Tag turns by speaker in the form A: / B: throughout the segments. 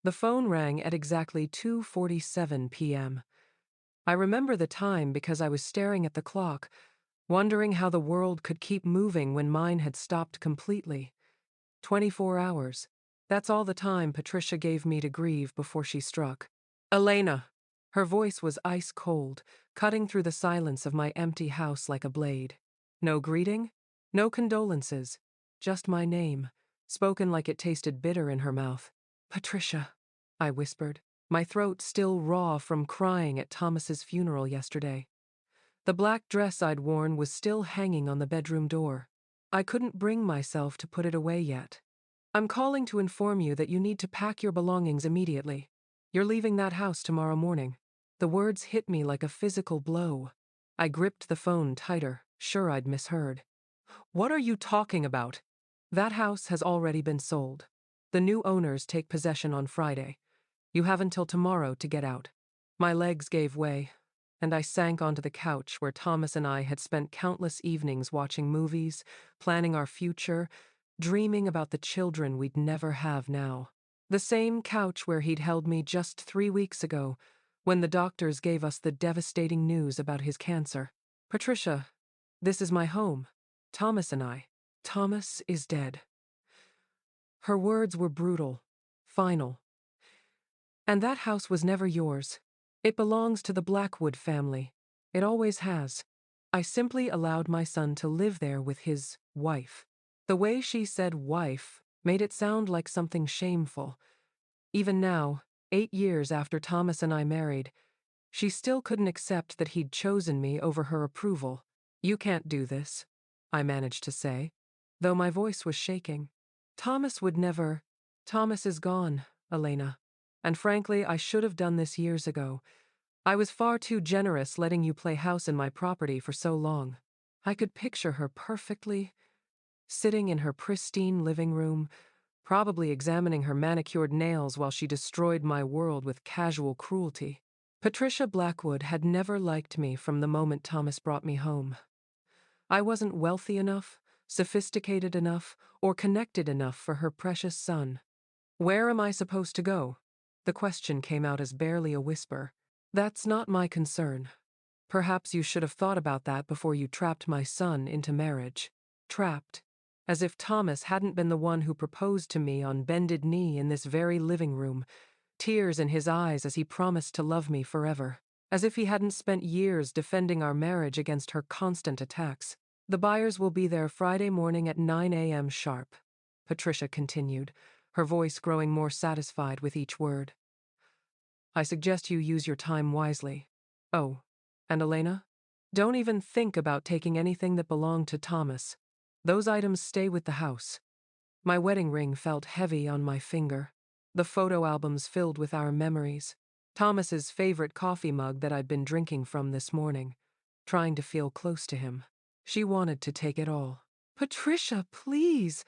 A: The phone rang at exactly 2:47 p.m. I remember the time because I was staring at the clock, wondering how the world could keep moving when mine had stopped completely. 24 hours. That's all the time Patricia gave me to grieve before she struck. Elena. Her voice was ice cold, cutting through the silence of my empty house like a blade. No greeting? No condolences. Just my name, spoken like it tasted bitter in her mouth. Patricia, I whispered, my throat still raw from crying at Thomas's funeral yesterday. The black dress I'd worn was still hanging on the bedroom door. I couldn't bring myself to put it away yet. I'm calling to inform you that you need to pack your belongings immediately. You're leaving that house tomorrow morning. The words hit me like a physical blow. I gripped the phone tighter, sure I'd misheard. What are you talking about? That house has already been sold. The new owners take possession on Friday. You have until tomorrow to get out. My legs gave way, and I sank onto the couch where Thomas and I had spent countless evenings watching movies, planning our future, dreaming about the children we'd never have now. The same couch where he'd held me just 3 weeks ago, when the doctors gave us the devastating news about his cancer. Patricia, this is my home. Thomas and I. Thomas is dead. Her words were brutal, final. And that house was never yours. It belongs to the Blackwood family. It always has. I simply allowed my son to live there with his wife. The way she said wife made it sound like something shameful. Even now, 8 years after Thomas and I married, she still couldn't accept that he'd chosen me over her approval. You can't do this, I managed to say, though my voice was shaking. Thomas would never. Thomas is gone, Elena. And frankly, I should have done this years ago. I was far too generous letting you play house in my property for so long. I could picture her perfectly, sitting in her pristine living room, probably examining her manicured nails while she destroyed my world with casual cruelty. Patricia Blackwood had never liked me from the moment Thomas brought me home. I wasn't wealthy enough, sophisticated enough, or connected enough for her precious son. Where am I supposed to go? The question came out as barely a whisper. That's not my concern. Perhaps you should have thought about that before you trapped my son into marriage. Trapped. As if Thomas hadn't been the one who proposed to me on bended knee in this very living room, tears in his eyes as he promised to love me forever. As if he hadn't spent years defending our marriage against her constant attacks. The buyers will be there Friday morning at 9 a.m. sharp, Patricia continued, her voice growing more satisfied with each word. I suggest you use your time wisely. Oh, and Elena? Don't even think about taking anything that belonged to Thomas. Those items stay with the house. My wedding ring felt heavy on my finger. The photo albums filled with our memories. Thomas's favorite coffee mug that I'd been drinking from this morning, trying to feel close to him. She wanted to take it all. Patricia, please,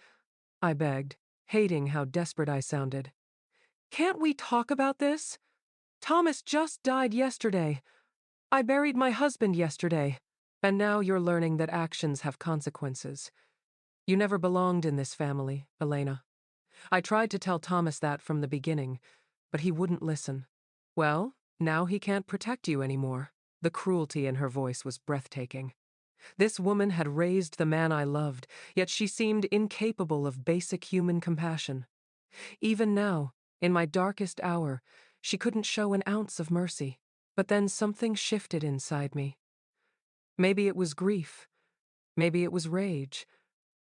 A: I begged, hating how desperate I sounded. Can't we talk about this? Thomas just died yesterday. I buried my husband yesterday. And now you're learning that actions have consequences. You never belonged in this family, Elena. I tried to tell Thomas that from the beginning, but he wouldn't listen. Well, now he can't protect you anymore. The cruelty in her voice was breathtaking. This woman had raised the man I loved, yet she seemed incapable of basic human compassion. Even now, in my darkest hour, she couldn't show an ounce of mercy. But then something shifted inside me. Maybe it was grief. Maybe it was rage.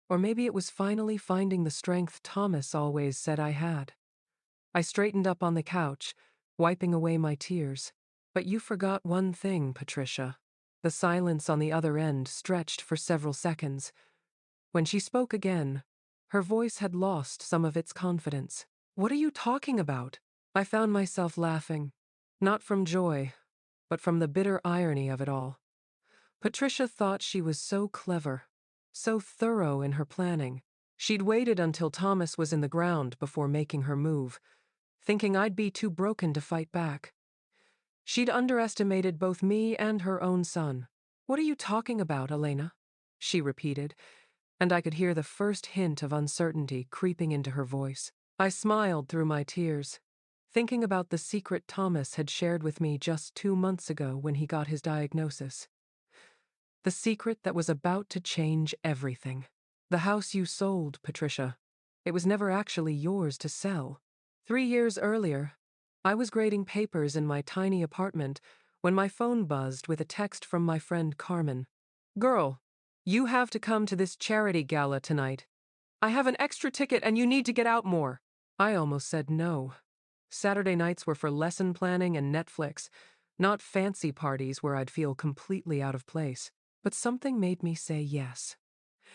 A: Or maybe it was finally finding the strength Thomas always said I had. I straightened up on the couch, wiping away my tears. But you forgot one thing, Patricia. The silence on the other end stretched for several seconds. When she spoke again, her voice had lost some of its confidence. What are you talking about? I found myself laughing. Not from joy, but from the bitter irony of it all. Patricia thought she was so clever, so thorough in her planning. She'd waited until Thomas was in the ground before making her move, thinking I'd be too broken to fight back. She'd underestimated both me and her own son. What are you talking about, Elena? She repeated, and I could hear the first hint of uncertainty creeping into her voice. I smiled through my tears, thinking about the secret Thomas had shared with me just 2 months ago when he got his diagnosis. The secret that was about to change everything. The house you sold, Patricia. It was never actually yours to sell. 3 years earlier, I was grading papers in my tiny apartment when my phone buzzed with a text from my friend Carmen. "Girl, you have to come to this charity gala tonight. I have an extra ticket and you need to get out more." I almost said no. Saturday nights were for lesson planning and Netflix, not fancy parties where I'd feel completely out of place. But something made me say yes.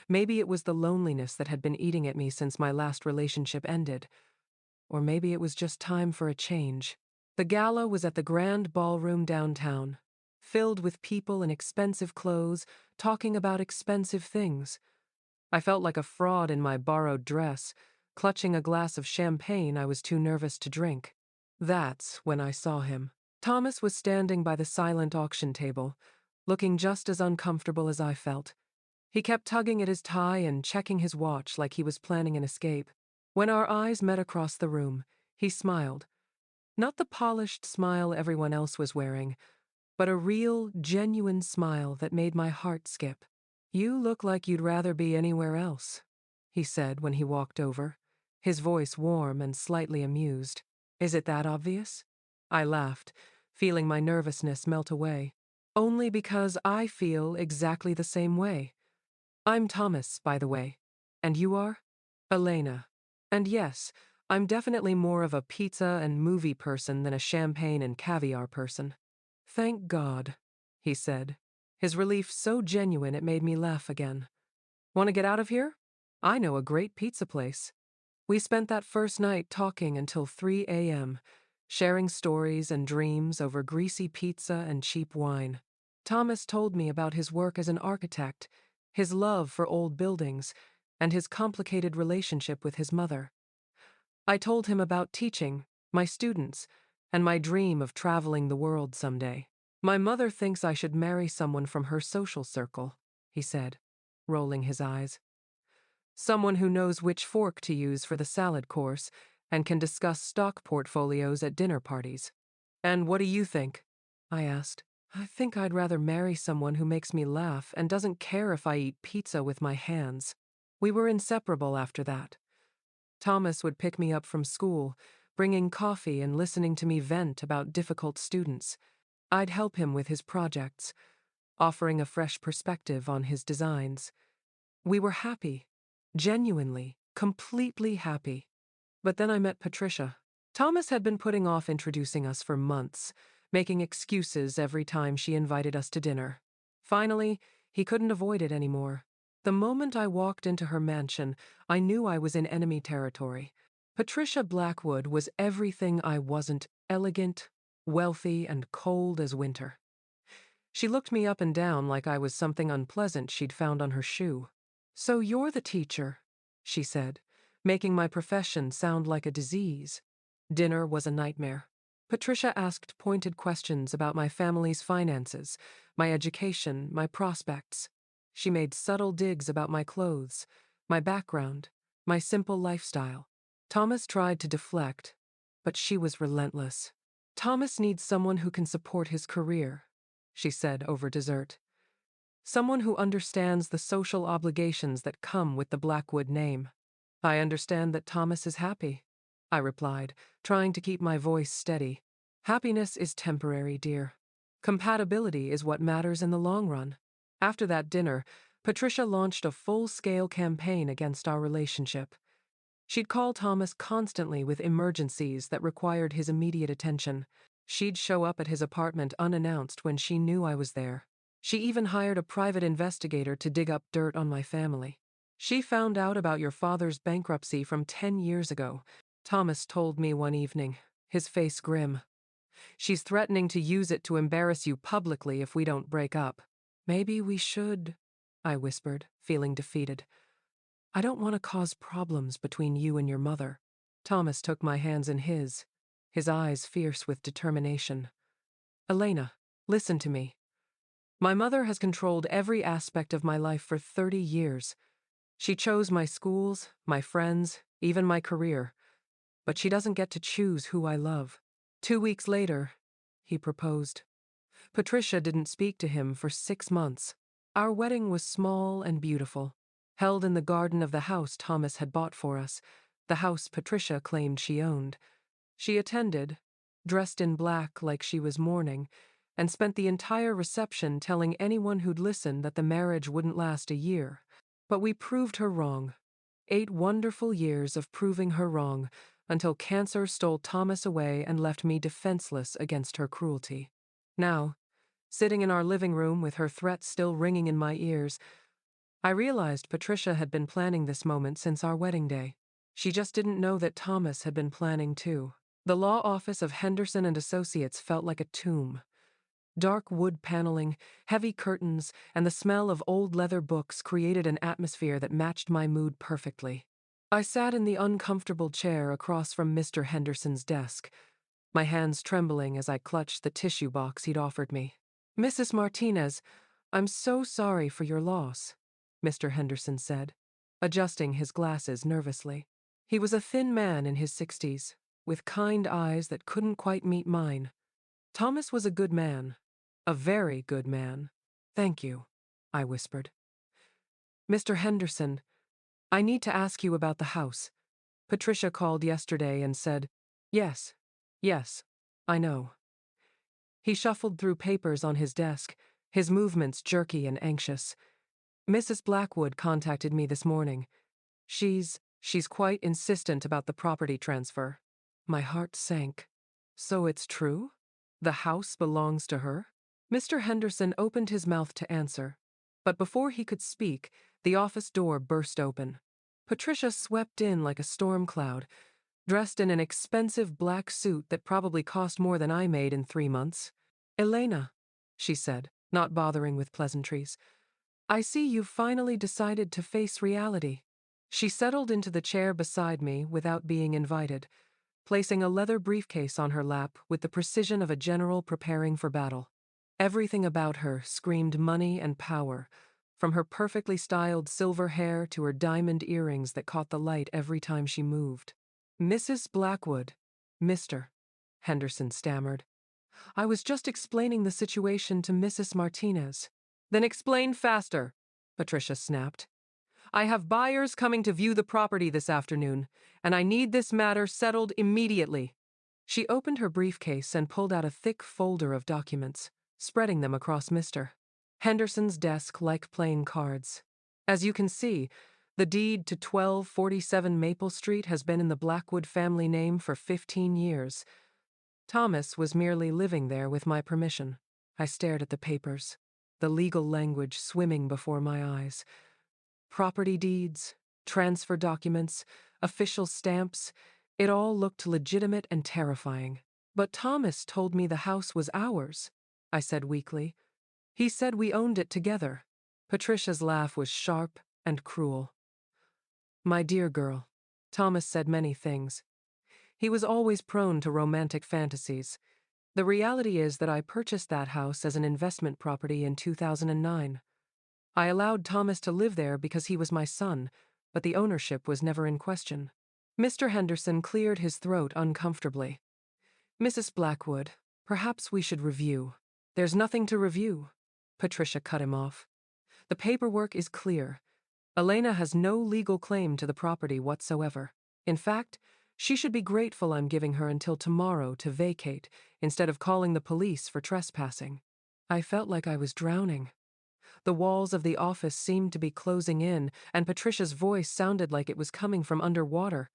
A: Maybe it was the loneliness that had been eating at me since my last relationship ended. Or maybe it was just time for a change. The gala was at the grand ballroom downtown, filled with people in expensive clothes, talking about expensive things. I felt like a fraud in my borrowed dress, clutching a glass of champagne I was too nervous to drink. That's when I saw him. Thomas was standing by the silent auction table, looking just as uncomfortable as I felt. He kept tugging at his tie and checking his watch like he was planning an escape. When our eyes met across the room, he smiled. Not the polished smile everyone else was wearing, but a real, genuine smile that made my heart skip. "You look like you'd rather be anywhere else," he said when he walked over, his voice warm and slightly amused. "Is it that obvious?" I laughed, feeling my nervousness melt away. "Only because I feel exactly the same way. I'm Thomas, by the way. And you are?" "Elena. And yes, I'm definitely more of a pizza and movie person than a champagne and caviar person." "Thank God," he said, his relief so genuine it made me laugh again. "Want to get out of here? I know a great pizza place." We spent that first night talking until 3 a.m., sharing stories and dreams over greasy pizza and cheap wine. Thomas told me about his work as an architect, his love for old buildings, and his complicated relationship with his mother. I told him about teaching, my students, and my dream of traveling the world someday. "My mother thinks I should marry someone from her social circle," he said, rolling his eyes. "Someone who knows which fork to use for the salad course and can discuss stock portfolios at dinner parties." "And what do you think?" I asked. "I think I'd rather marry someone who makes me laugh and doesn't care if I eat pizza with my hands." We were inseparable after that. Thomas would pick me up from school, bringing coffee and listening to me vent about difficult students. I'd help him with his projects, offering a fresh perspective on his designs. We were happy, genuinely, completely happy. But then I met Patricia. Thomas had been putting off introducing us for months, making excuses every time she invited us to dinner. Finally, he couldn't avoid it anymore. The moment I walked into her mansion, I knew I was in enemy territory. Patricia Blackwood was everything I wasn't: elegant, wealthy, and cold as winter. She looked me up and down like I was something unpleasant she'd found on her shoe. "So you're the teacher," she said, making my profession sound like a disease. Dinner was a nightmare. Patricia asked pointed questions about my family's finances, my education, my prospects. She made subtle digs about my clothes, my background, my simple lifestyle. Thomas tried to deflect, but she was relentless. "Thomas needs someone who can support his career," she said over dessert. "Someone who understands the social obligations that come with the Blackwood name." "I understand that Thomas is happy," I replied, trying to keep my voice steady. "Happiness is temporary, dear. Compatibility is what matters in the long run." After that dinner, Patricia launched a full-scale campaign against our relationship. She'd call Thomas constantly with emergencies that required his immediate attention. She'd show up at his apartment unannounced when she knew I was there. She even hired a private investigator to dig up dirt on my family. "She found out about your father's bankruptcy from 10 years ago," Thomas told me one evening, his face grim. "She's threatening to use it to embarrass you publicly if we don't break up." "Maybe we should," I whispered, feeling defeated. "I don't want to cause problems between you and your mother." Thomas took my hands in his eyes fierce with determination. "Elena, listen to me. My mother has controlled every aspect of my life for 30 years. She chose my schools, my friends, even my career. but she doesn't get to choose who I love. 2 weeks later, he proposed. Patricia didn't speak to him for 6 months. Our wedding was small and beautiful, held in the garden of the house Thomas had bought for us, the house Patricia claimed she owned. She attended, dressed in black like she was mourning, and spent the entire reception telling anyone who'd listen that the marriage wouldn't last a year. But we proved her wrong. 8 wonderful years of proving her wrong, until cancer stole Thomas away and left me defenseless against her cruelty. Now, sitting in our living room with her threats still ringing in my ears, I realized Patricia had been planning this moment since our wedding day. She just didn't know that Thomas had been planning too. The law office of Henderson and Associates felt like a tomb. Dark wood paneling, heavy curtains, and the smell of old leather books created an atmosphere that matched my mood perfectly. I sat in the uncomfortable chair across from Mr. Henderson's desk, my hands trembling as I clutched the tissue box he'd offered me. "Mrs. Martinez, I'm so sorry for your loss," Mr. Henderson said, adjusting his glasses nervously. He was a thin man in his 60s, with kind eyes that couldn't quite meet mine. Thomas was a good man. A very good man. "Thank you," I whispered. "Mr. Henderson, I need to ask you about the house. Patricia called yesterday and said—" "Yes, yes, I know." He shuffled through papers on his desk, his movements jerky and anxious. "Mrs. Blackwood contacted me this morning. She's quite insistent about the property transfer." My heart sank. So it's true? The house belongs to her? Mr. Henderson opened his mouth to answer, but before he could speak, the office door burst open. Patricia swept in like a storm cloud, dressed in an expensive black suit that probably cost more than I made in 3 months. "Elena," she said, not bothering with pleasantries, "I see you've finally decided to face reality." She settled into the chair beside me without being invited, placing a leather briefcase on her lap with the precision of a general preparing for battle. Everything about her screamed money and power, from her perfectly styled silver hair to her diamond earrings that caught the light every time she moved. "Mrs. Blackwood, Mr. Henderson stammered. "I was just explaining the situation to Mrs. Martinez." "Then explain faster," Patricia snapped. "I have buyers coming to view the property this afternoon, and I need this matter settled immediately." She opened her briefcase and pulled out a thick folder of documents, spreading them across Mr. Henderson's desk like playing cards. "As you can see, the deed to 1247 Maple Street has been in the Blackwood family name for 15 years. Thomas was merely living there with my permission." I stared at the papers, the legal language swimming before my eyes. Property deeds, transfer documents, official stamps, it all looked legitimate and terrifying. "But Thomas told me the house was ours," I said weakly. "He said we owned it together." Patricia's laugh was sharp and cruel. "My dear girl, Thomas said many things. He was always prone to romantic fantasies. The reality is that I purchased that house as an investment property in 2009. I allowed Thomas to live there because he was my son, but the ownership was never in question." Mr. Henderson cleared his throat uncomfortably. "Mrs. Blackwood, perhaps we should review." "There's nothing to review," Patricia cut him off. "The paperwork is clear. Elena has no legal claim to the property whatsoever. In fact, she should be grateful I'm giving her until tomorrow to vacate instead of calling the police for trespassing." I felt like I was drowning. The walls of the office seemed to be closing in, and Patricia's voice sounded like it was coming from underwater.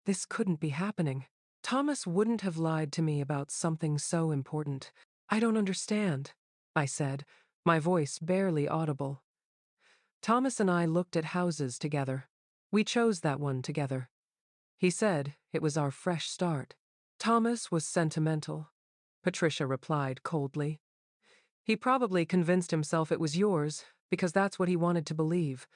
A: This couldn't be happening. Thomas wouldn't have lied to me about something so important. "I don't understand," I said, my voice barely audible. "Thomas and I looked at houses together. We chose that one together. He said it was our fresh start." "Thomas was sentimental," Patricia replied coldly. "He probably convinced himself it was yours because that's what he wanted to believe.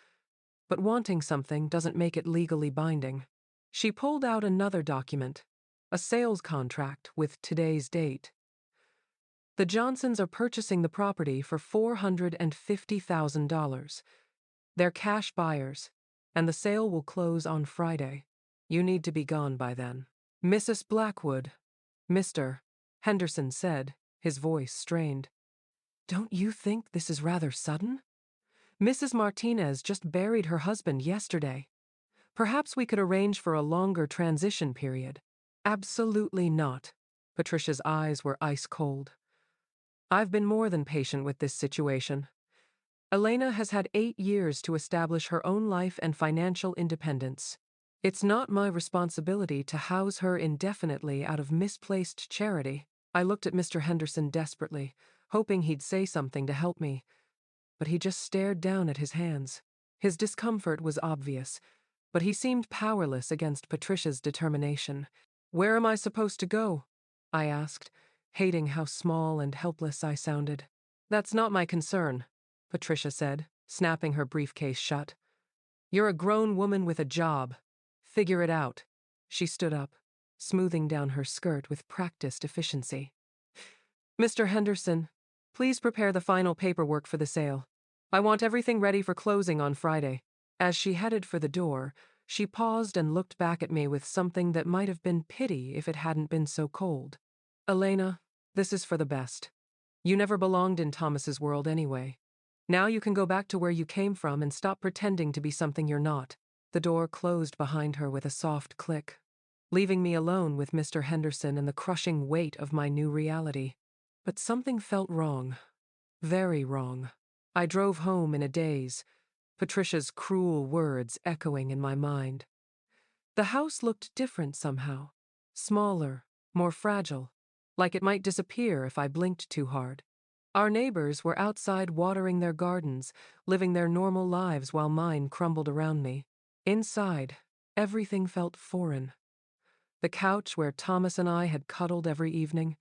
A: But wanting something doesn't make it legally binding." She pulled out another document, a sales contract with today's date. "The Johnsons are purchasing the property for $450,000. They're cash buyers, and the sale will close on Friday." You need to be gone by then. Mrs. Blackwood, Mr. Henderson said, his voice strained. Don't you think this is rather sudden? Mrs. Martinez just buried her husband yesterday. Perhaps we could arrange for a longer transition period. Absolutely not. Patricia's eyes were ice cold. I've been more than patient with this situation. Elena has had 8 years to establish her own life and financial independence. It's not my responsibility to house her indefinitely out of misplaced charity. I looked at Mr. Henderson desperately, hoping he'd say something to help me, but he just stared down at his hands. His discomfort was obvious, but he seemed powerless against Patricia's determination. Where am I supposed to go? I asked, hating how small and helpless I sounded. That's not my concern, Patricia said, snapping her briefcase shut. You're a grown woman with a job. Figure it out. She stood up, smoothing down her skirt with practiced efficiency. Mr. Henderson, please prepare the final paperwork for the sale. I want everything ready for closing on Friday. As she headed for the door, she paused and looked back at me with something that might have been pity if it hadn't been so cold. Elena, this is for the best. You never belonged in Thomas's world anyway. Now you can go back to where you came from and stop pretending to be something you're not. The door closed behind her with a soft click, leaving me alone with Mr. Henderson and the crushing weight of my new reality. But something felt wrong. Very wrong. I drove home in a daze, Patricia's cruel words echoing in my mind. The house looked different somehow. Smaller, more fragile, like it might disappear if I blinked too hard. Our neighbors were outside watering their gardens, living their normal lives while mine crumbled around me. Inside, everything felt foreign. The couch where Thomas and I had cuddled every evening,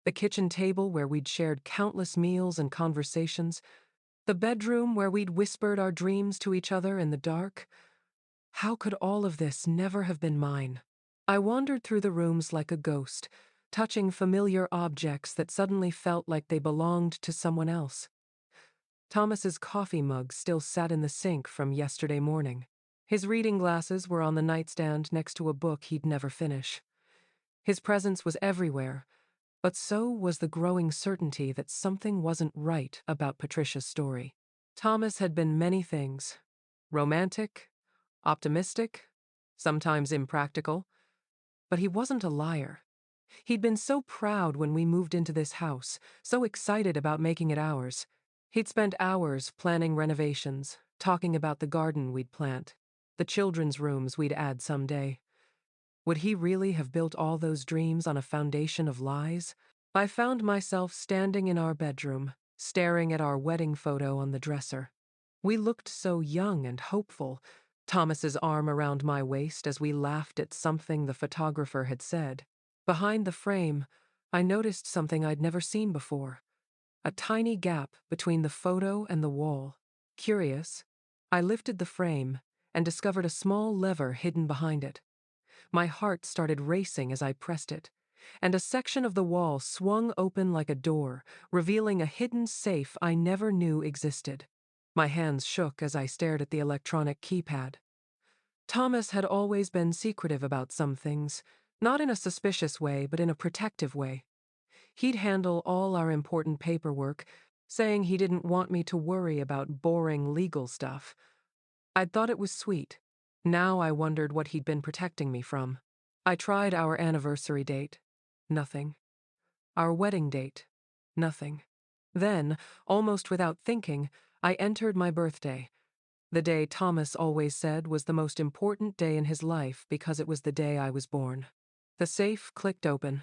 A: the kitchen table where we'd shared countless meals and conversations, the bedroom where we'd whispered our dreams to each other in the dark. How could all of this never have been mine? I wandered through the rooms like a ghost, touching familiar objects that suddenly felt like they belonged to someone else. Thomas's coffee mug still sat in the sink from yesterday morning. His reading glasses were on the nightstand next to a book he'd never finish. His presence was everywhere, but so was the growing certainty that something wasn't right about Patricia's story. Thomas had been many things. Romantic, optimistic, sometimes impractical, but he wasn't a liar. He'd been so proud when we moved into this house, so excited about making it ours. He'd spent hours planning renovations, talking about the garden we'd plant, the children's rooms we'd add someday. Would he really have built all those dreams on a foundation of lies? I found myself standing in our bedroom, staring at our wedding photo on the dresser. We looked so young and hopeful, Thomas's arm around my waist as we laughed at something the photographer had said. Behind the frame, I noticed something I'd never seen before. A tiny gap between the photo and the wall. Curious, I lifted the frame and discovered a small lever hidden behind it. My heart started racing as I pressed it, and a section of the wall swung open like a door, revealing a hidden safe I never knew existed. My hands shook as I stared at the electronic keypad. Thomas had always been secretive about some things, not in a suspicious way, but in a protective way. He'd handle all our important paperwork, saying he didn't want me to worry about boring legal stuff. I'd thought it was sweet. Now I wondered what he'd been protecting me from. I tried our anniversary date. Nothing. Our wedding date. Nothing. Then, almost without thinking, I entered my birthday. The day Thomas always said was the most important day in his life because it was the day I was born. The safe clicked open.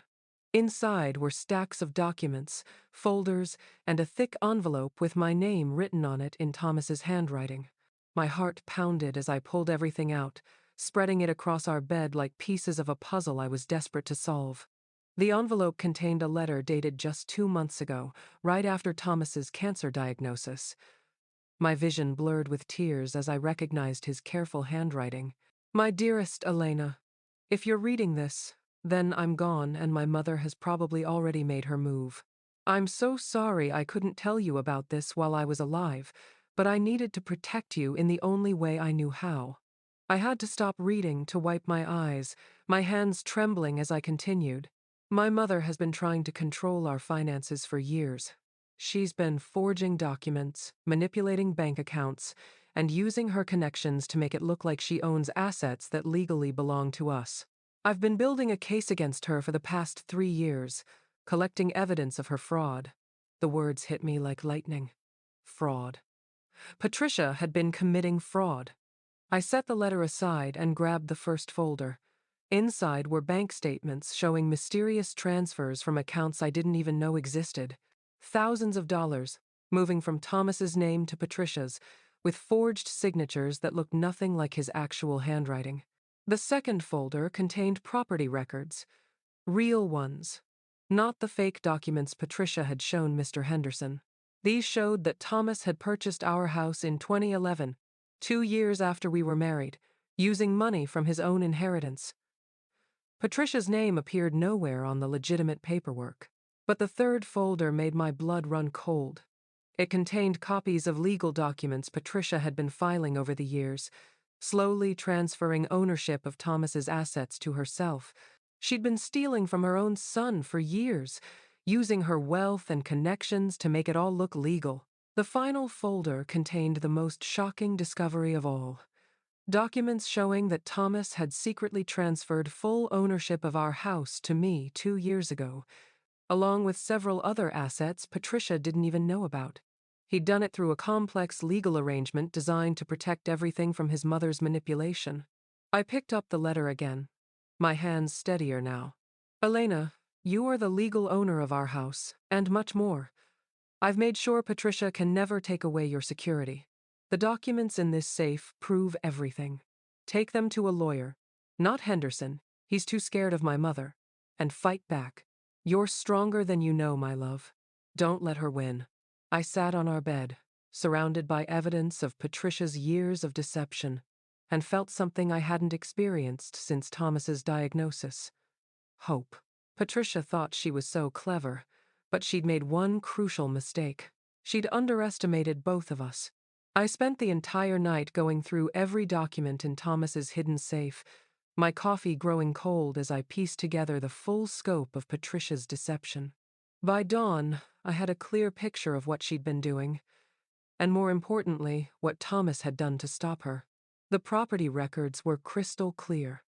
A: Inside were stacks of documents, folders, and a thick envelope with my name written on it in Thomas's handwriting. My heart pounded as I pulled everything out, spreading it across our bed like pieces of a puzzle I was desperate to solve. The envelope contained a letter dated just 2 months ago, right after Thomas's cancer diagnosis. My vision blurred with tears as I recognized his careful handwriting. My dearest Elena, if you're reading this, then I'm gone and my mother has probably already made her move. I'm so sorry I couldn't tell you about this while I was alive, but I needed to protect you in the only way I knew how. I had to stop reading to wipe my eyes, my hands trembling as I continued. My mother has been trying to control our finances for years. She's been forging documents, manipulating bank accounts, and using her connections to make it look like she owns assets that legally belong to us. I've been building a case against her for the past 3 years, collecting evidence of her fraud. The words hit me like lightning. Fraud. Patricia had been committing fraud. I set the letter aside and grabbed the first folder. Inside were bank statements showing mysterious transfers from accounts I didn't even know existed. Thousands of dollars, moving from Thomas's name to Patricia's, with forged signatures that looked nothing like his actual handwriting. The second folder contained property records, real ones, not the fake documents Patricia had shown Mr. Henderson. These showed that Thomas had purchased our house in 2011, 2 years after we were married, using money from his own inheritance. Patricia's name appeared nowhere on the legitimate paperwork. But the third folder made my blood run cold. It contained copies of legal documents Patricia had been filing over the years, slowly transferring ownership of Thomas's assets to herself. She'd been stealing from her own son for years, using her wealth and connections to make it all look legal. The final folder contained the most shocking discovery of all. Documents showing that Thomas had secretly transferred full ownership of our house to me 2 years ago, along with several other assets Patricia didn't even know about. He'd done it through a complex legal arrangement designed to protect everything from his mother's manipulation. I picked up the letter again, my hands steadier now. Elena, you are the legal owner of our house, and much more. I've made sure Patricia can never take away your security. The documents in this safe prove everything. Take them to a lawyer, not Henderson, he's too scared of my mother, and fight back. You're stronger than you know, my love. Don't let her win. I sat on our bed, surrounded by evidence of Patricia's years of deception, and felt something I hadn't experienced since Thomas's diagnosis. Hope. Patricia thought she was so clever, but she'd made one crucial mistake. She'd underestimated both of us. I spent the entire night going through every document in Thomas's hidden safe, my coffee growing cold as I pieced together the full scope of Patricia's deception. By dawn, I had a clear picture of what she'd been doing, and more importantly, what Thomas had done to stop her. The property records were crystal clear.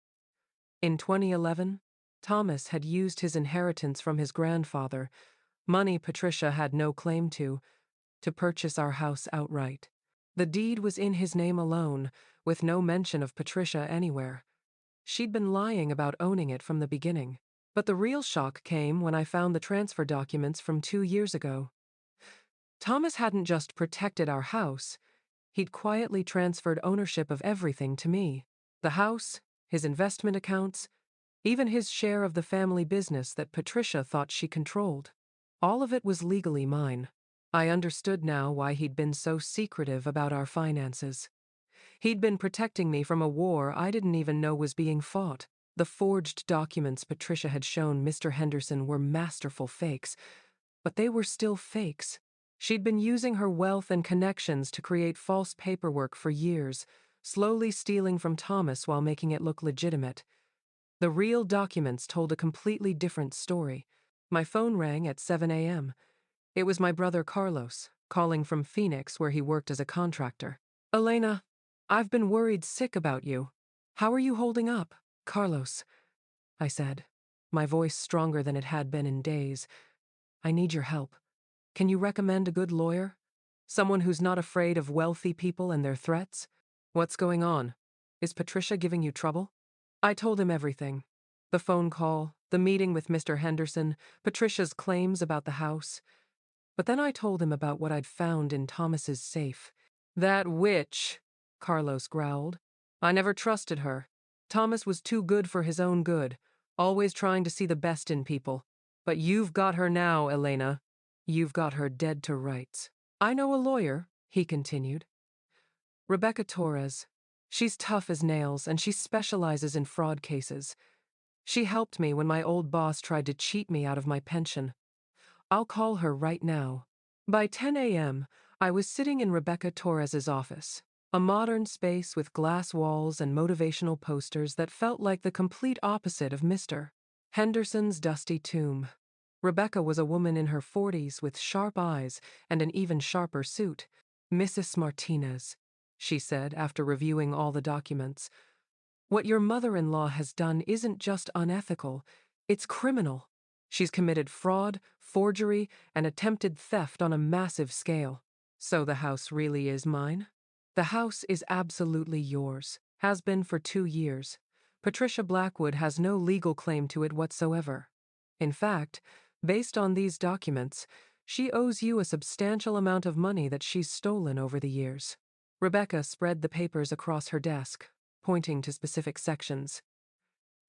A: In 2011, Thomas had used his inheritance from his grandfather, money Patricia had no claim to purchase our house outright. The deed was in his name alone, with no mention of Patricia anywhere. She'd been lying about owning it from the beginning. But the real shock came when I found the transfer documents from 2 years ago. Thomas hadn't just protected our house, he'd quietly transferred ownership of everything to me. The house, his investment accounts, even his share of the family business that Patricia thought she controlled. All of it was legally mine. I understood now why he'd been so secretive about our finances. He'd been protecting me from a war I didn't even know was being fought. The forged documents Patricia had shown Mr. Henderson were masterful fakes, but they were still fakes. She'd been using her wealth and connections to create false paperwork for years, slowly stealing from Thomas while making it look legitimate. The real documents told a completely different story. My phone rang at 7 a.m. It was my brother Carlos, calling from Phoenix where he worked as a contractor. Elena, I've been worried sick about you. How are you holding up? Carlos, I said, my voice stronger than it had been in days. I need your help. Can you recommend a good lawyer? Someone who's not afraid of wealthy people and their threats? What's going on? Is Patricia giving you trouble? I told him everything. The phone call, the meeting with Mr. Henderson, Patricia's claims about the house. But then I told him about what I'd found in Thomas's safe. That witch, Carlos growled. I never trusted her. Thomas was too good for his own good, always trying to see the best in people. But you've got her now, Elena. You've got her dead to rights. I know a lawyer, he continued. Rebecca Torres. She's tough as nails, and she specializes in fraud cases. She helped me when my old boss tried to cheat me out of my pension. I'll call her right now. By 10 a.m., I was sitting in Rebecca Torres's office. A modern space with glass walls and motivational posters that felt like the complete opposite of Mr. Henderson's dusty tomb. Rebecca was a woman in her 40s with sharp eyes and an even sharper suit. "Mrs. Martinez," she said after reviewing all the documents, "what your mother-in-law has done isn't just unethical, it's criminal. She's committed fraud, forgery, and attempted theft on a massive scale. So the house really is mine? The house is absolutely yours, has been for 2 years. Patricia Blackwood has no legal claim to it whatsoever. In fact, based on these documents, she owes you a substantial amount of money that she's stolen over the years." Rebecca spread the papers across her desk, pointing to specific sections.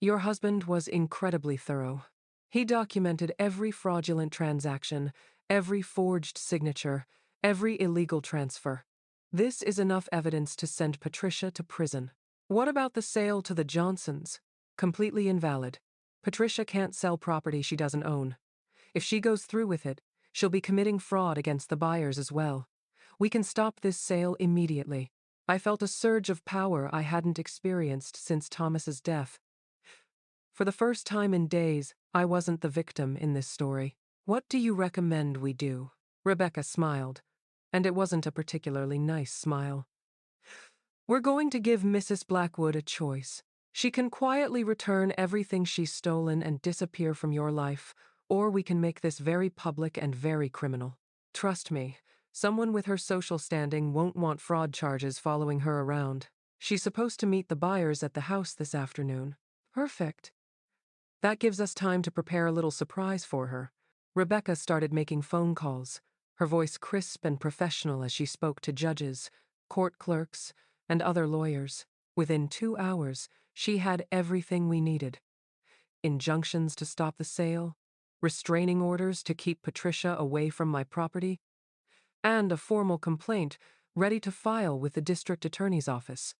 A: "Your husband was incredibly thorough. He documented every fraudulent transaction, every forged signature, every illegal transfer. This is enough evidence to send Patricia to prison. What about the sale to the Johnsons? Completely invalid. Patricia can't sell property she doesn't own. If she goes through with it, she'll be committing fraud against the buyers as well. We can stop this sale immediately." I felt a surge of power I hadn't experienced since Thomas's death. For the first time in days, I wasn't the victim in this story. "What do you recommend we do?" Rebecca smiled, and it wasn't a particularly nice smile. "We're going to give Mrs. Blackwood a choice. She can quietly return everything she's stolen and disappear from your life, or we can make this very public and very criminal. Trust me, someone with her social standing won't want fraud charges following her around. She's supposed to meet the buyers at the house this afternoon." "Perfect. That gives us time to prepare a little surprise for her." Rebecca started making phone calls, her voice crisp and professional as she spoke to judges, court clerks, and other lawyers. Within 2 hours, she had everything we needed. Injunctions to stop the sale, restraining orders to keep Patricia away from my property, and a formal complaint ready to file with the district attorney's office.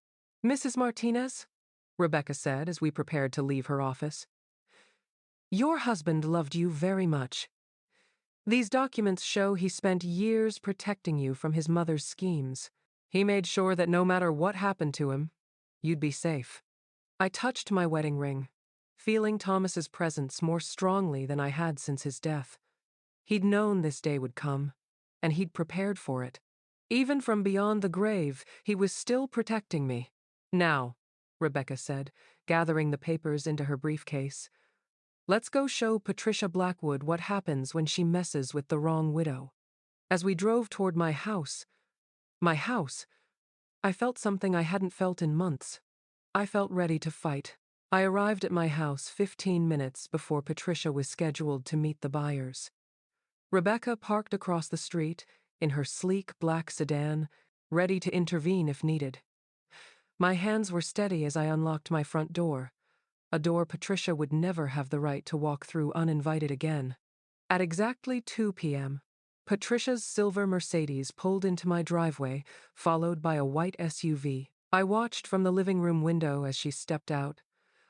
A: "Mrs. Martinez," Rebecca said as we prepared to leave her office, "your husband loved you very much. These documents show he spent years protecting you from his mother's schemes. He made sure that no matter what happened to him, you'd be safe." I touched my wedding ring, feeling Thomas's presence more strongly than I had since his death. He'd known this day would come, and he'd prepared for it. Even from beyond the grave, he was still protecting me. "Now," Rebecca said, gathering the papers into her briefcase, "let's go show Patricia Blackwood what happens when she messes with the wrong widow." As we drove toward my house, I felt something I hadn't felt in months. I felt ready to fight. I arrived at my house 15 minutes before Patricia was scheduled to meet the buyers. Rebecca parked across the street in her sleek black sedan, ready to intervene if needed. My hands were steady as I unlocked my front door, a door Patricia would never have the right to walk through uninvited again. At exactly 2 p.m., Patricia's silver Mercedes pulled into my driveway, followed by a white SUV. I watched from the living room window as she stepped out,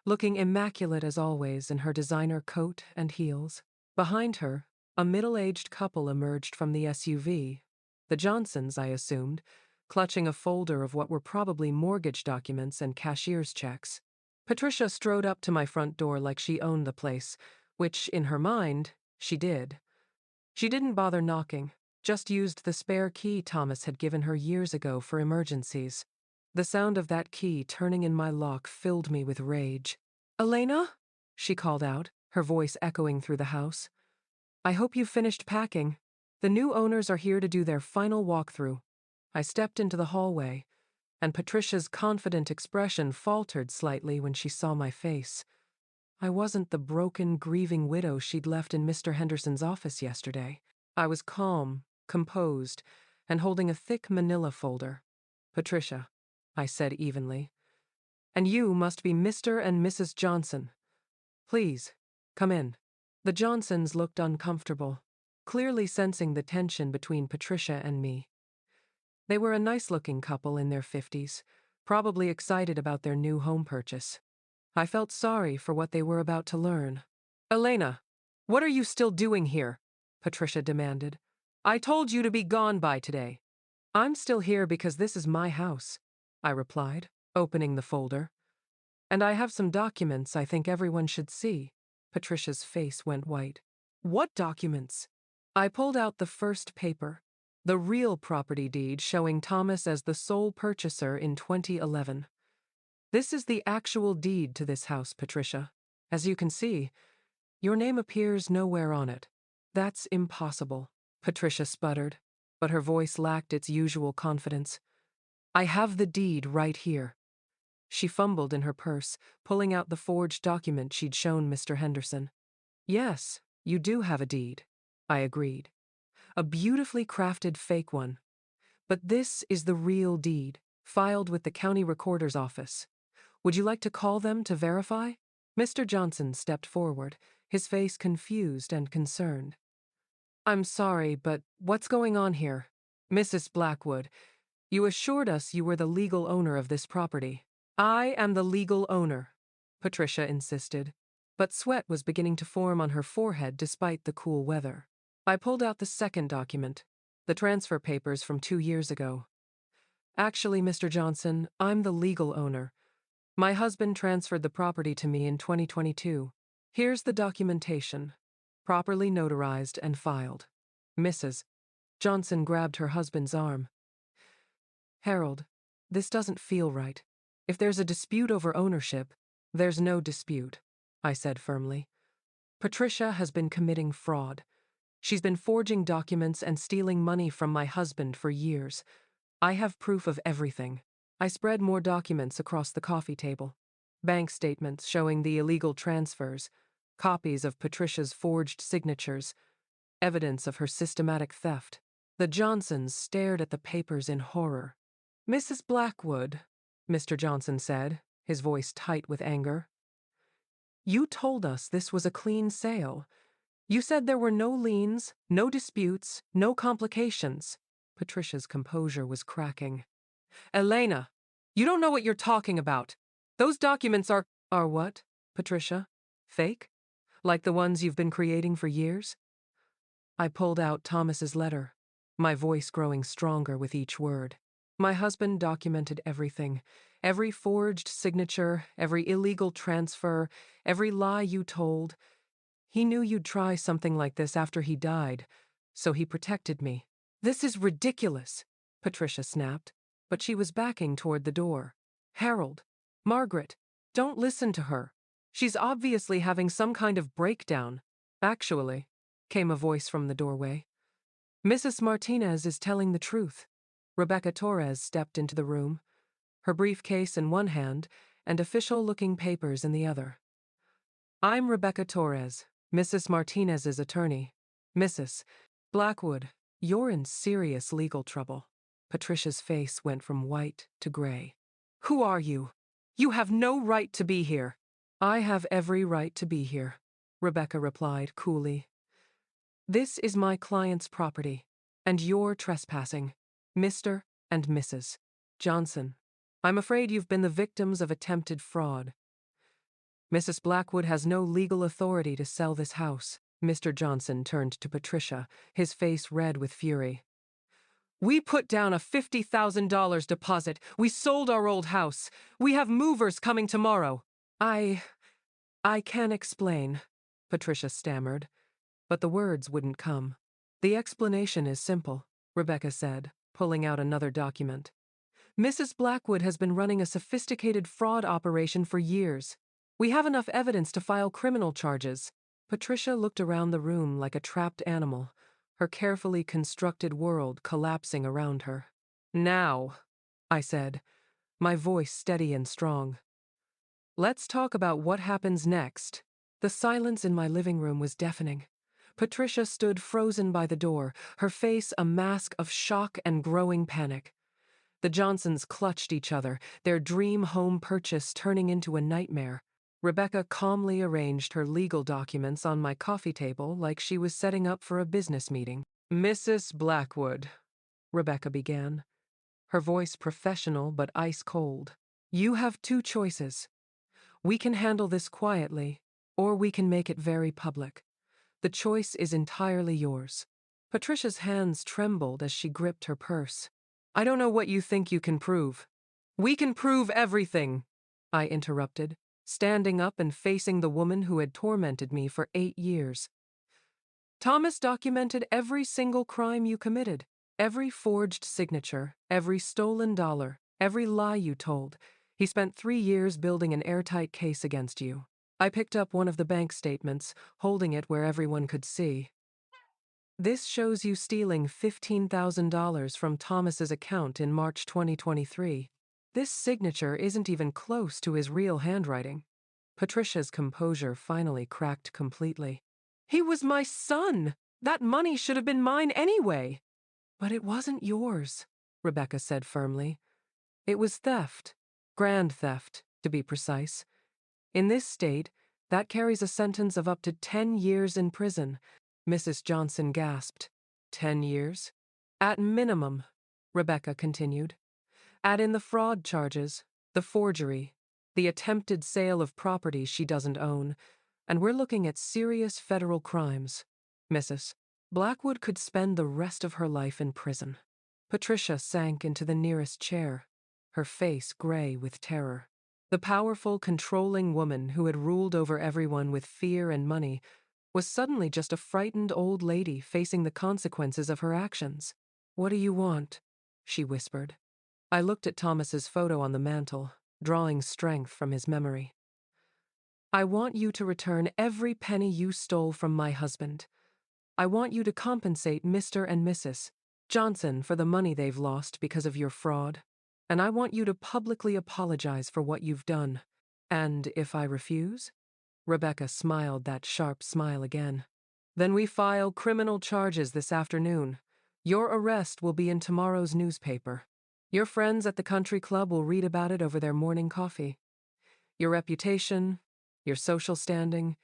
A: looking immaculate as always in her designer coat and heels. Behind her, a middle-aged couple emerged from the SUV, the Johnsons, I assumed, clutching a folder of what were probably mortgage documents and cashier's checks. Patricia strode up to my front door like she owned the place, which, in her mind, she did. She didn't bother knocking, just used the spare key Thomas had given her years ago for emergencies. The sound of that key turning in my lock filled me with rage. "Elena?" she called out, her voice echoing through the house. "I hope you've finished packing. The new owners are here to do their final walkthrough." I stepped into the hallway, and Patricia's confident expression faltered slightly when she saw my face. I wasn't the broken, grieving widow she'd left in Mr. Henderson's office yesterday. I was calm, composed, and holding a thick manila folder. "Patricia," I said evenly, "and you must be Mr. and Mrs. Johnson. Please, come in." The Johnsons looked uncomfortable, clearly sensing the tension between Patricia and me. They were a nice-looking couple in their 50s, probably excited about their new home purchase. I felt sorry for what they were about to learn. "Elena, what are you still doing here?" Patricia demanded. "I told you to be gone by today." "I'm still here because this is my house. I replied, opening the folder. And I have some documents I think everyone should see. Patricia's face went white. What documents? I pulled out the first paper, the real property deed showing Thomas as the sole purchaser in 2011. This is the actual deed to this house, Patricia. As you can see, your name appears nowhere on it. That's impossible, Patricia sputtered, but her voice lacked its usual confidence. I have the deed right here. She fumbled in her purse, pulling out the forged document she'd shown Mr. Henderson. Yes, you do have a deed, I agreed. A beautifully crafted fake one. But this is the real deed, filed with the county recorder's office. Would you like to call them to verify? Mr. Johnson stepped forward, his face confused and concerned. I'm sorry, but what's going on here? Mrs. Blackwood, you assured us you were the legal owner of this property. I am the legal owner, Patricia insisted, but sweat was beginning to form on her forehead despite the cool weather. I pulled out the second document, the transfer papers from 2 years ago. Actually, Mr. Johnson, I'm the legal owner. My husband transferred the property to me in 2022. Here's the documentation, properly notarized and filed. Mrs. Johnson grabbed her husband's arm. Harold, this doesn't feel right. If there's a dispute over ownership, there's no dispute, I said firmly. Patricia has been committing fraud. She's been forging documents and stealing money from my husband for years. I have proof of everything. I spread more documents across the coffee table. Bank statements showing the illegal transfers, copies of Patricia's forged signatures, evidence of her systematic theft. The Johnsons stared at the papers in horror. Mrs. Blackwood, Mr. Johnson said, his voice tight with anger. You told us this was a clean sale. You said there were no liens, no disputes, no complications. Patricia's composure was cracking. Elena, you don't know what you're talking about. Those documents are what, Patricia? Fake? Like the ones you've been creating for years? I pulled out Thomas's letter, my voice growing stronger with each word. My husband documented everything. Every forged signature, every illegal transfer, every lie you told. He knew you'd try something like this after he died, so he protected me. This is ridiculous, Patricia snapped, but she was backing toward the door. Harold, Margaret, don't listen to her. She's obviously having some kind of breakdown. Actually, came a voice from the doorway. Mrs. Martinez is telling the truth. Rebecca Torres stepped into the room, her briefcase in one hand and official-looking papers in the other. I'm Rebecca Torres, Mrs. Martinez's attorney. Mrs. Blackwood, you're in serious legal trouble. Patricia's face went from white to gray. Who are you? You have no right to be here. I have every right to be here, Rebecca replied coolly. This is my client's property, and you're trespassing, Mr. and Mrs. Johnson. I'm afraid you've been the victims of attempted fraud. Mrs. Blackwood has no legal authority to sell this house. Mr. Johnson turned to Patricia, his face red with fury. We put down a $50,000 deposit. We sold our old house. We have movers coming tomorrow. I can explain, Patricia stammered, but the words wouldn't come. The explanation is simple, Rebecca said, pulling out another document. Mrs. Blackwood has been running a sophisticated fraud operation for years. We have enough evidence to file criminal charges. Patricia looked around the room like a trapped animal, her carefully constructed world collapsing around her. Now, I said, my voice steady and strong. Let's talk about what happens next. The silence in my living room was deafening. Patricia stood frozen by the door, her face a mask of shock and growing panic. The Johnsons clutched each other, their dream home purchase turning into a nightmare. Rebecca calmly arranged her legal documents on my coffee table like she was setting up for a business meeting. Mrs. Blackwood, Rebecca began, her voice professional but ice cold. You have two choices. We can handle this quietly, or we can make it very public. The choice is entirely yours. Patricia's hands trembled as she gripped her purse. I don't know what you think you can prove. We can prove everything, I interrupted, standing up and facing the woman who had tormented me for 8 years. Thomas documented every single crime you committed, every forged signature, every stolen dollar, every lie you told. He spent 3 years building an airtight case against you. I picked up one of the bank statements, holding it where everyone could see. This shows you stealing $15,000 from Thomas's account in March 2023. This signature isn't even close to his real handwriting. Patricia's composure finally cracked completely. He was my son! That money should have been mine anyway! But it wasn't yours, Rebecca said firmly. It was theft. Grand theft, to be precise. In this state, that carries a sentence of up to 10 years in prison. Mrs. Johnson gasped. 10 years? At minimum, Rebecca continued. Add in the fraud charges, the forgery, the attempted sale of property she doesn't own, and we're looking at serious federal crimes. Mrs. Blackwood could spend the rest of her life in prison. Patricia sank into the nearest chair, her face gray with terror. The powerful, controlling woman who had ruled over everyone with fear and money was suddenly just a frightened old lady facing the consequences of her actions. What do you want? She whispered. I looked at Thomas's photo on the mantel, drawing strength from his memory. I want you to return every penny you stole from my husband. I want you to compensate Mr. and Mrs. Johnson for the money they've lost because of your fraud. And I want you to publicly apologize for what you've done. And if I refuse? Rebecca smiled that sharp smile again. Then we file criminal charges this afternoon. Your arrest will be in tomorrow's newspaper. Your friends at the country club will read about it over their morning coffee. Your reputation, your social standing,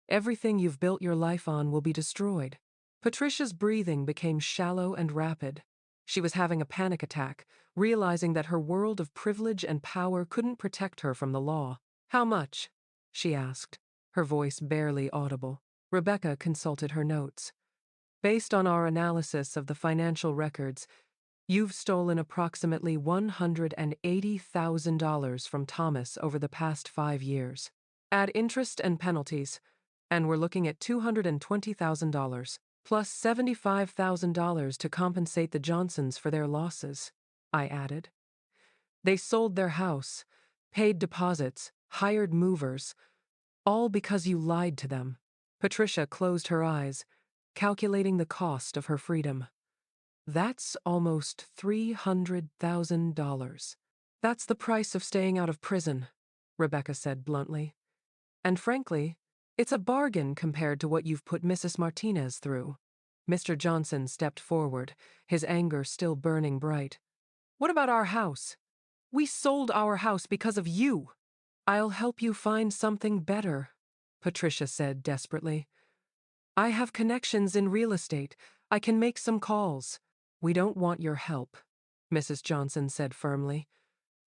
A: everything you've built your life on will be destroyed. Patricia's breathing became shallow and rapid. She was having a panic attack, realizing that her world of privilege and power couldn't protect her from the law. How much? She asked, her voice barely audible. Rebecca consulted her notes. Based on our analysis of the financial records, you've stolen approximately $180,000 from Thomas over the past 5 years. Add interest and penalties, and we're looking at $220,000, plus $75,000 to compensate the Johnsons for their losses, I added. They sold their house, paid deposits, hired movers, all because you lied to them. Patricia closed her eyes, calculating the cost of her freedom. That's almost $300,000. That's the price of staying out of prison, Rebecca said bluntly. And frankly, it's a bargain compared to what you've put Mrs. Martinez through. Mr. Johnson stepped forward, his anger still burning bright. What about our house? We sold our house because of you. I'll help you find something better, Patricia said desperately. I have connections in real estate. I can make some calls. We don't want your help, Mrs. Johnson said firmly.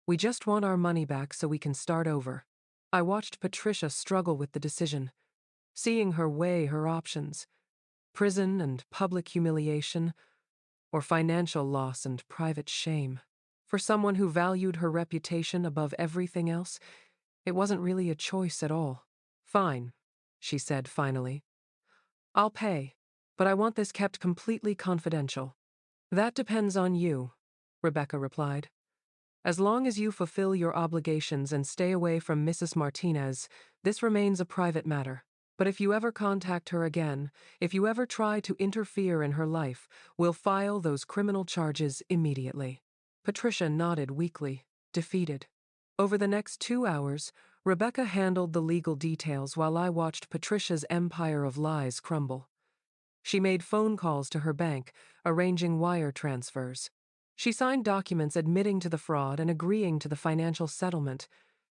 A: We just want our money back so we can start over. I watched Patricia struggle with the decision, seeing her weigh her options: prison and public humiliation, or financial loss and private shame. For someone who valued her reputation above everything else, it wasn't really a choice at all. Fine, she said finally. I'll pay, but I want this kept completely confidential. That depends on you, Rebecca replied. As long as you fulfill your obligations and stay away from Mrs. Martinez, this remains a private matter. But if you ever contact her again, if you ever try to interfere in her life, we'll file those criminal charges immediately. Patricia nodded weakly, defeated. Over the next 2 hours, Rebecca handled the legal details while I watched Patricia's empire of lies crumble. She made phone calls to her bank, arranging wire transfers. She signed documents admitting to the fraud and agreeing to the financial settlement.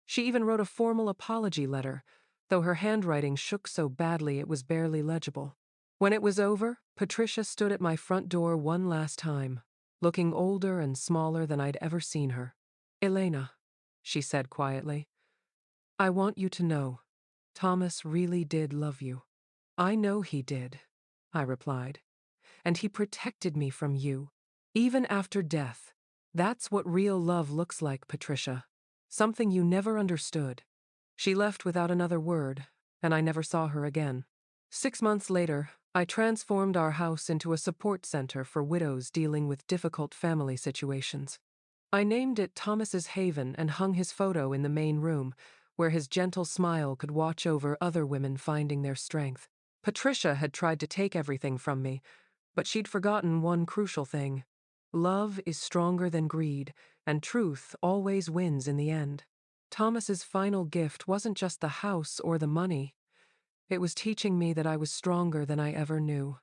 A: She even wrote a formal apology letter, though her handwriting shook so badly it was barely legible. When it was over, Patricia stood at my front door one last time, looking older and smaller than I'd ever seen her. Elena, she said quietly, I want you to know, Thomas really did love you. I know he did, I replied, and he protected me from you. Even after death, That's what real love looks like, Patricia. Something you never understood. She left without another word, and I never saw her again. 6 months later, I transformed our house into a support center for widows dealing with difficult family situations. I named it Thomas's Haven and hung his photo in the main room, where his gentle smile could watch over other women finding their strength. Patricia had tried to take everything from me, but she'd forgotten one crucial thing. Love is stronger than greed, and truth always wins in the end. Thomas's final gift wasn't just the house or the money. It was teaching me that I was stronger than I ever knew.